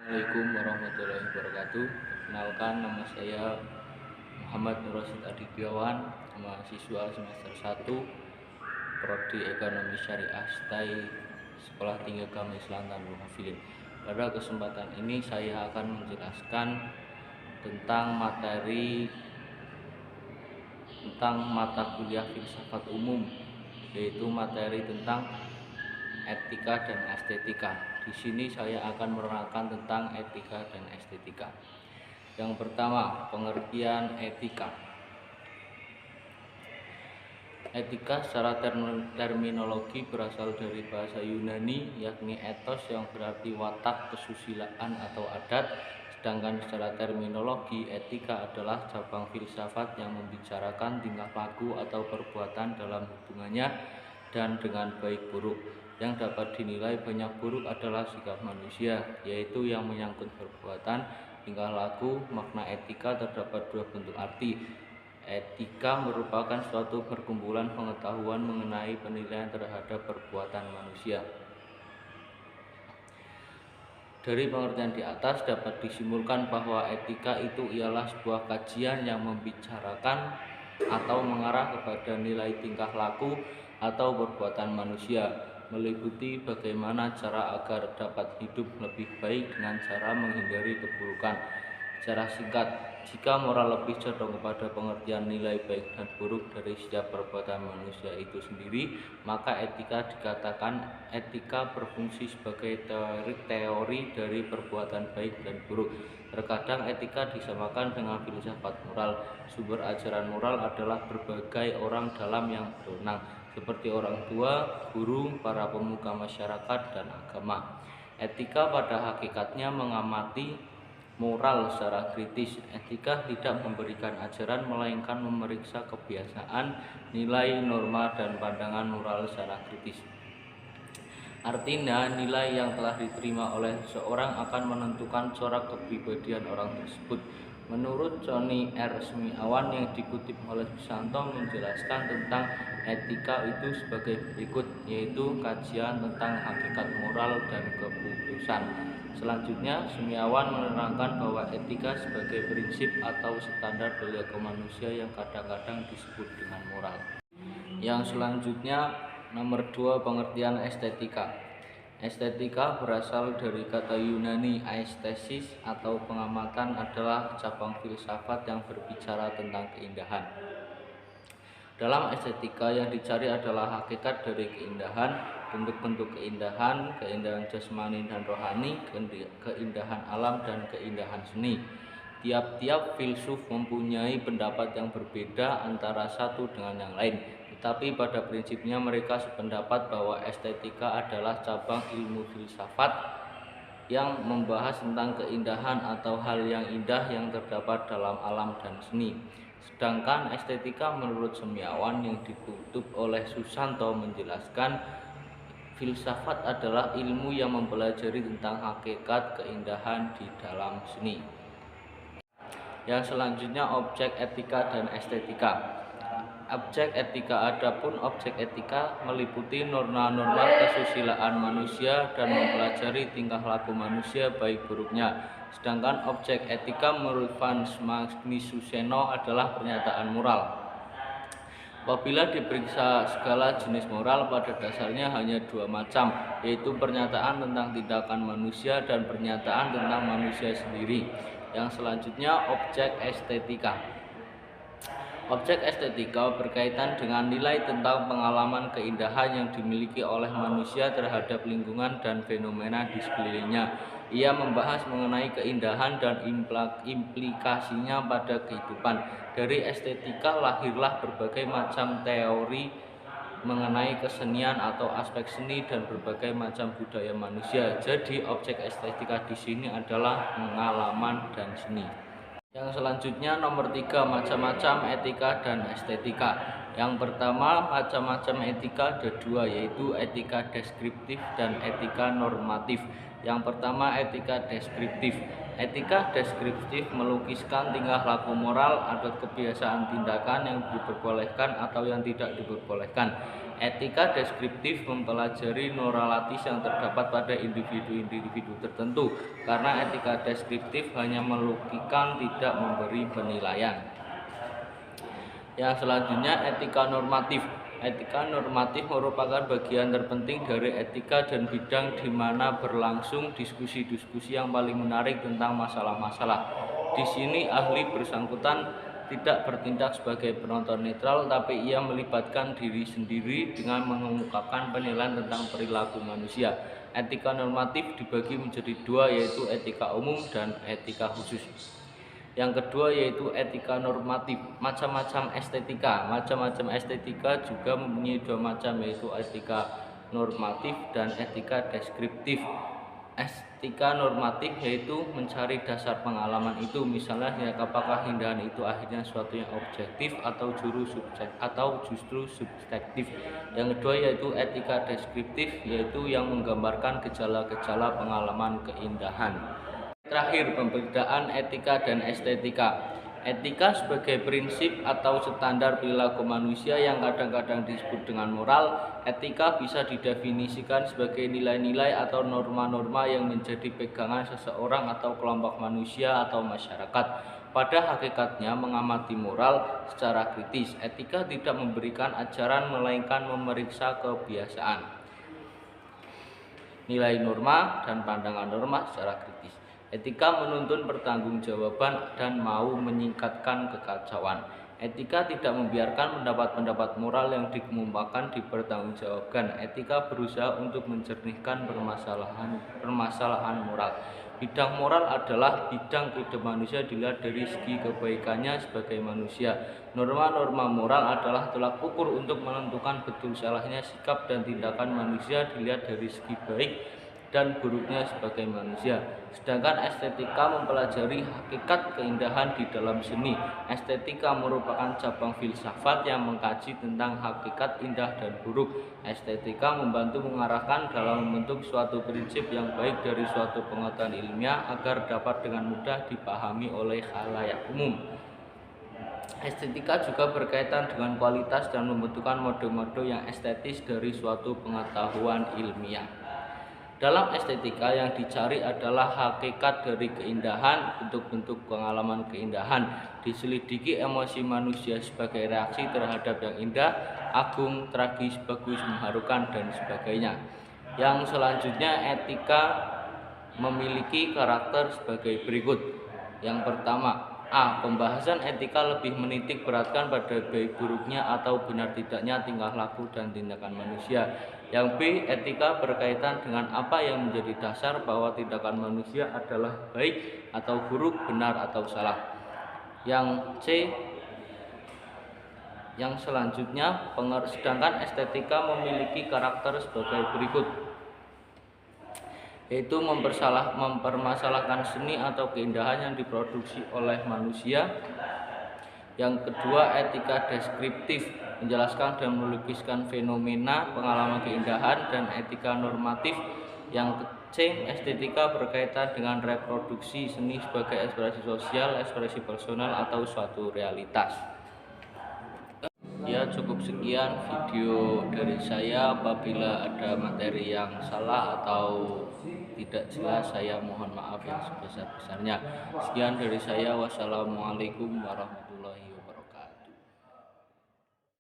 Assalamualaikum warahmatullahi wabarakatuh. Perkenalkan, nama saya Muhammad Nur Rasid Adityawan, mahasiswa semester 1 Prodi Ekonomi Syariah STAI Sekolah Tinggi Agama Islam Tanjung Hafilin. Pada kesempatan ini saya akan menjelaskan tentang mata kuliah filsafat umum, yaitu materi tentang etika dan estetika. Di sini saya akan menerangkan tentang etika dan estetika. Yang pertama, pengertian etika. Etika secara terminologi berasal dari bahasa Yunani, yakni ethos yang berarti watak, kesusilaan atau adat. Sedangkan secara terminologi, etika adalah cabang filsafat yang membicarakan tingkah laku atau perbuatan dalam hubungannya dan dengan baik buruk. Yang dapat dinilai banyak buruk adalah sikap manusia, yaitu yang menyangkut perbuatan, tingkah laku. Makna etika terdapat dua bentuk arti. Etika merupakan suatu perkumpulan pengetahuan mengenai penilaian terhadap perbuatan manusia. Dari pengertian di atas dapat disimpulkan bahwa etika itu ialah sebuah kajian yang membicarakan atau mengarah kepada nilai tingkah laku atau perbuatan manusia, meliputi bagaimana cara agar dapat hidup lebih baik dengan cara menghindari keburukan. Secara singkat, jika moral lebih condong kepada pengertian nilai baik dan buruk dari setiap perbuatan manusia itu sendiri, maka etika dikatakan etika berfungsi sebagai teori dari perbuatan baik dan buruk. Terkadang etika disamakan dengan filsafat moral. Sumber ajaran moral adalah berbagai orang dalam yang berwenang, seperti orang tua, guru, para pemuka masyarakat, dan agama. Etika pada hakikatnya mengamati moral secara kritis. Etika tidak memberikan ajaran, melainkan memeriksa kebiasaan, nilai, norma, dan pandangan moral secara kritis. Artinya, nilai yang telah diterima oleh seseorang akan menentukan corak kepribadian orang tersebut. Menurut Conny R. Semiawan yang dikutip oleh Susanto menjelaskan tentang etika itu sebagai berikut, yaitu kajian tentang hakikat moral dan keputusan. Selanjutnya, Semiawan menerangkan bahwa etika sebagai prinsip atau standar perilaku manusia yang kadang-kadang disebut dengan moral. Yang selanjutnya, nomor 2, pengertian estetika. Estetika berasal dari kata Yunani aesthesis atau pengamatan, adalah cabang filsafat yang berbicara tentang keindahan. Dalam estetika yang dicari adalah hakikat dari keindahan, bentuk-bentuk keindahan, keindahan jasmani dan rohani, keindahan alam, dan keindahan seni. Tiap-tiap filsuf mempunyai pendapat yang berbeda antara satu dengan yang lain, tetapi pada prinsipnya mereka sependapat bahwa estetika adalah cabang ilmu filsafat yang membahas tentang keindahan atau hal yang indah yang terdapat dalam alam dan seni. Sedangkan estetika menurut Semiawan yang dikutip oleh Susanto menjelaskan filsafat adalah ilmu yang mempelajari tentang hakikat keindahan di dalam seni. Yang selanjutnya, objek etika dan estetika. Objek etika. Adapun objek etika meliputi norma-norma kesusilaan manusia dan mempelajari tingkah laku manusia baik buruknya. Sedangkan objek etika menurut Frans Magnisuseno adalah pernyataan moral. Apabila diperiksa segala jenis moral, pada dasarnya hanya dua macam, yaitu pernyataan tentang tindakan manusia dan pernyataan tentang manusia sendiri. Yang selanjutnya, objek estetika. Objek estetika berkaitan dengan nilai tentang pengalaman keindahan yang dimiliki oleh manusia terhadap lingkungan dan fenomena di sekelilingnya. Ia membahas mengenai keindahan dan implikasinya pada kehidupan. Dari estetika lahirlah berbagai macam teori mengenai kesenian atau aspek seni dan berbagai macam budaya manusia. Jadi objek estetika di sini adalah pengalaman dan seni. Yang selanjutnya, nomor 3, macam-macam etika dan estetika. Yang pertama, macam-macam etika ada dua, yaitu etika deskriptif dan etika normatif. Yang pertama, etika deskriptif. Etika deskriptif melukiskan tingkah laku moral, adat, kebiasaan, tindakan yang diperbolehkan atau yang tidak diperbolehkan. Etika deskriptif mempelajari moralitas yang terdapat pada individu-individu tertentu, karena etika deskriptif hanya melogikkan, tidak memberi penilaian. Yang selanjutnya etika normatif. Etika normatif merupakan bagian terpenting dari etika dan bidang di mana berlangsung diskusi-diskusi yang paling menarik tentang masalah-masalah. Di sini ahli bersangkutan tidak bertindak sebagai penonton netral, tapi ia melibatkan diri sendiri dengan mengungkapkan penilaian tentang perilaku manusia. Etika normatif dibagi menjadi dua, yaitu etika umum dan etika khusus. Yang kedua yaitu etika normatif. Macam-macam estetika juga mempunyai dua macam, yaitu etika normatif dan etika deskriptif. Etika normatif yaitu mencari dasar pengalaman itu, misalnya apakah keindahan itu akhirnya suatu yang objektif atau justru subjektif. Yang kedua yaitu etika deskriptif, yaitu yang menggambarkan gejala-gejala pengalaman keindahan. Terakhir, pembedaan etika dan estetika. Etika sebagai prinsip atau standar perilaku manusia yang kadang-kadang disebut dengan moral. Etika bisa didefinisikan sebagai nilai-nilai atau norma-norma yang menjadi pegangan seseorang atau kelompok manusia atau masyarakat. Pada hakikatnya, mengamati moral secara kritis. Etika tidak memberikan ajaran, melainkan memeriksa kebiasaan, nilai norma, dan pandangan norma secara kritis. Etika menuntun pertanggungjawaban dan mau menyingkatkan kekacauan. Etika tidak membiarkan pendapat-pendapat moral yang dikemukakan dipertanggungjawabkan. Etika berusaha untuk menjernihkan permasalahan moral. Bidang moral adalah bidang hidup manusia dilihat dari segi kebaikannya sebagai manusia. Norma-norma moral adalah tolak ukur untuk menentukan betul salahnya sikap dan tindakan manusia dilihat dari segi baik dan buruknya sebagai manusia. Sedangkan estetika mempelajari hakikat keindahan di dalam seni. Estetika merupakan cabang filsafat yang mengkaji tentang hakikat indah dan buruk. Estetika membantu mengarahkan dalam membentuk suatu prinsip yang baik dari suatu pengetahuan ilmiah agar dapat dengan mudah dipahami oleh khalayak umum. Estetika juga berkaitan dengan kualitas dan membentukkan mode-mode yang estetis dari suatu pengetahuan ilmiah. Dalam estetika yang dicari adalah hakikat dari keindahan, bentuk-bentuk pengalaman keindahan, diselidiki emosi manusia sebagai reaksi terhadap yang indah, agung, tragis, bagus, mengharukan, dan sebagainya. Yang selanjutnya etika memiliki karakter sebagai berikut. Yang pertama, pembahasan etika lebih menitik beratkan pada baik buruknya atau benar tidaknya tingkah laku dan tindakan manusia. Yang B, etika berkaitan dengan apa yang menjadi dasar bahwa tindakan manusia adalah baik atau buruk, benar atau salah. Yang C, yang selanjutnya, sedangkan estetika memiliki karakter sebagai berikut, yaitu mempermasalahkan seni atau keindahan yang diproduksi oleh manusia. Yang kedua, etika deskriptif, menjelaskan dan melukiskan fenomena pengalaman keindahan. Dan etika normatif. Yang C, estetika berkaitan dengan reproduksi seni sebagai ekspresi sosial, ekspresi personal, atau suatu realitas. Ya, cukup sekian video dari saya. Apabila ada materi yang salah atau tidak jelas, saya mohon maaf yang sebesar-besarnya. Sekian dari saya. Wassalamualaikum warahmatullahi wabarakatuh.